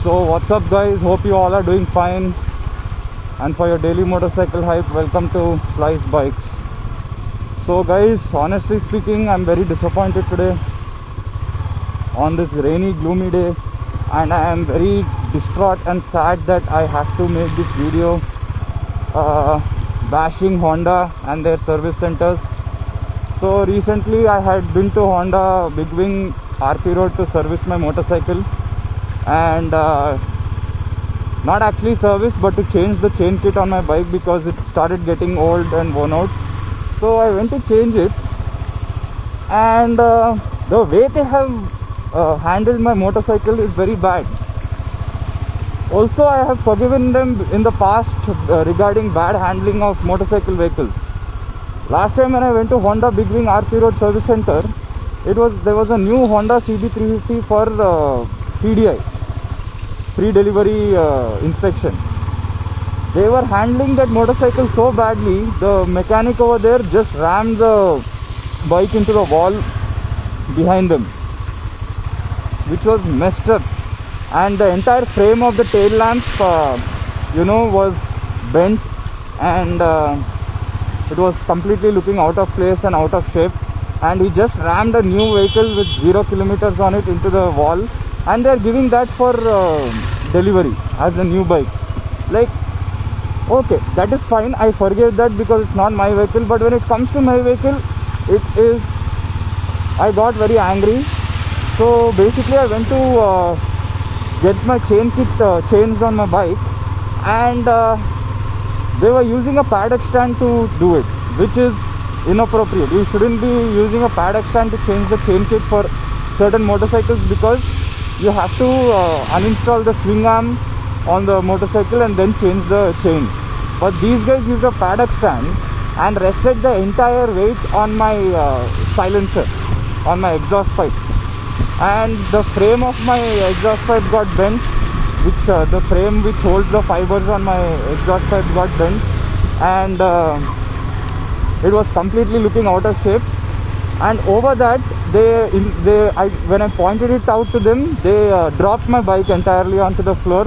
So what's up guys, hope you all are doing fine, and for your daily motorcycle hype, welcome to Slice Bikes. So guys, honestly speaking, I'm very disappointed today on this rainy gloomy day, and I am very distraught and sad that I have to make this video bashing Honda and their service centers. So recently I had been to Honda Big Wing RP Road to service my motorcycle, and not actually service but to change the chain kit on my bike because it started getting old and worn out. So I went to change it, and the way they have handled my motorcycle is very bad. Also, I have forgiven them in the past regarding bad handling of motorcycle vehicles. Last time when I went to Honda Big Wing RP Road Service Center, there was a new Honda CB350 for PDI, pre-delivery inspection. They were handling that motorcycle so badly, the mechanic over there just rammed the bike into the wall behind them, which was messed up, and the entire frame of the tail lamp was bent, and it was completely looking out of place and out of shape. And he just rammed a new vehicle with 0 kilometers on it into the wall, and they are giving that for delivery as a new bike. Like, okay, that is fine, I forgive that because it's not my vehicle. But when it comes to my vehicle, I got very angry. So basically I went to get my chain kit changed on my bike, and they were using a paddock stand to do it, which is inappropriate. You shouldn't be using a paddock stand to change the chain kit for certain motorcycles, because you have to uninstall the swing arm on the motorcycle and then change the chain. But these guys used a paddock stand and rested the entire weight on my silencer, on my exhaust pipe, and the frame of my exhaust pipe got bent, which the frame which holds the fibers on my exhaust pipe got bent, and it was completely looking out of shape. And over that, when I pointed it out to them, they dropped my bike entirely onto the floor,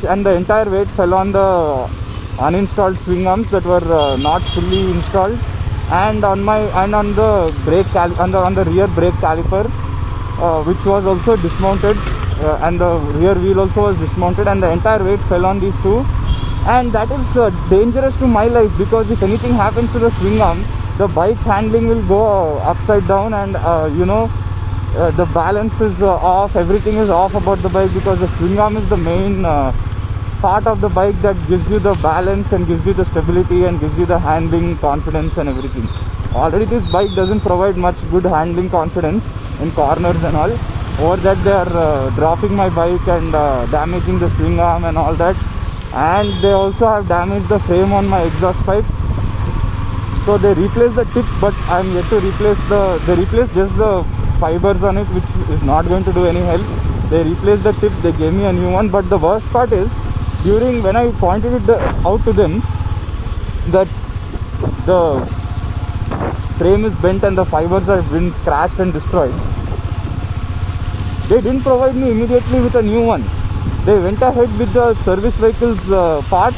and the entire weight fell on the uninstalled swing arms that were not fully installed, and on the brake on the rear brake caliper, which was also dismounted, and the rear wheel also was dismounted, and the entire weight fell on these two. And that is dangerous to my life, because if anything happens to the swing arm, the bike's handling will go upside down, and the balance is off, everything is off about the bike, because the swing arm is the main part of the bike that gives you the balance and gives you the stability and gives you the handling confidence and everything. Already this bike doesn't provide much good handling confidence in corners and all. Over that they are dropping my bike and damaging the swing arm and all that, and they also have damaged the frame on my exhaust pipe. So they replaced the tip, but I am yet to replace they replaced just the fibers on it, which is not going to do any help. They replaced the tip, they gave me a new one. But the worst part is, when I pointed it out to them that the frame is bent and the fibers have been scratched and destroyed, they didn't provide me immediately with a new one. They went ahead with the service vehicle's parts.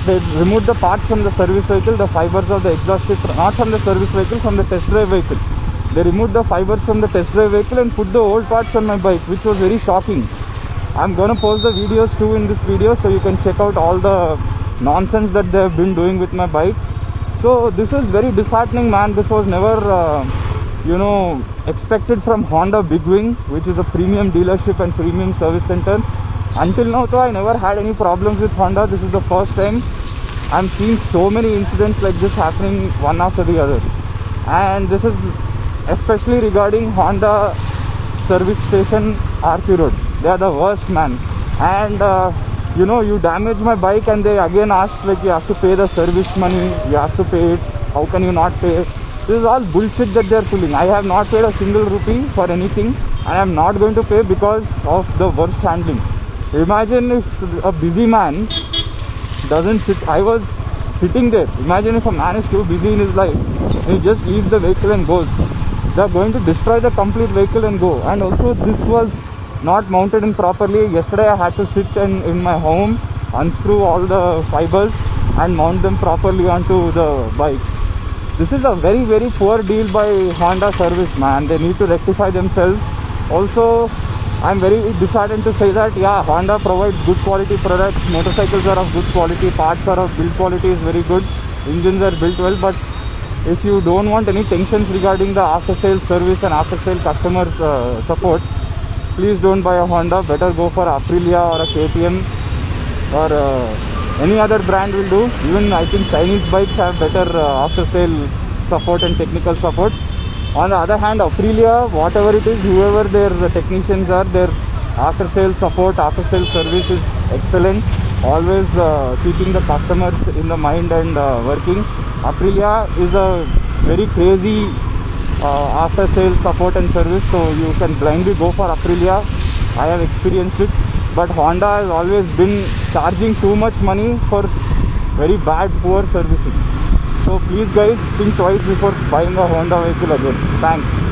They removed the parts from the service vehicle, the fibers of the exhaust tip, not from the service vehicle, from the test drive vehicle. They removed the fibers from the test drive vehicle and put the old parts on my bike, which was very shocking. I'm gonna post the videos too in this video, so you can check out all the nonsense that they have been doing with my bike. So this is very disheartening, man. This was never expected from Honda Big Wing, which is a premium dealership and premium service center. Until now though, I never had any problems with Honda. This is the first time I'm seeing so many incidents like this happening one after the other, and this is especially regarding Honda service station RP Road. They are the worst, man. And you damage my bike and they again ask, like, you have to pay the service money, you have to pay it, how can you not pay? This is all bullshit that they are pulling. I have not paid a single rupee for anything, and I am not going to pay because of the worst handling. Imagine if a busy man doesn't sit. I was sitting there. Imagine if a man is too busy in his life, he just leaves the vehicle and goes. They are going to destroy the complete vehicle and go. And also, this was not mounted in properly. Yesterday I had to sit in my home, unscrew all the fibers and mount them properly onto the bike. This is a very very poor deal by Honda service, man. They need to rectify themselves. Also, I'm very disheartened to say that yeah, Honda provides good quality products, motorcycles are of good quality, parts are of build quality is very good, engines are built well, but if you don't want any tensions regarding the after sales service and after sale customer support, please don't buy a Honda. Better go for Aprilia or a KTM or any other brand will do. Even I think Chinese bikes have better after sale support and technical support. On the other hand, Aprilia, whatever it is, whoever their technicians are, their after sale support, after sale service is excellent. Always keeping the customers in the mind and working. Aprilia is a very crazy after sale support and service, so you can blindly go for Aprilia. I have experienced it, but Honda has always been charging too much money for very bad, poor servicing. So please guys, think twice before buying a Honda vehicle again. Thanks.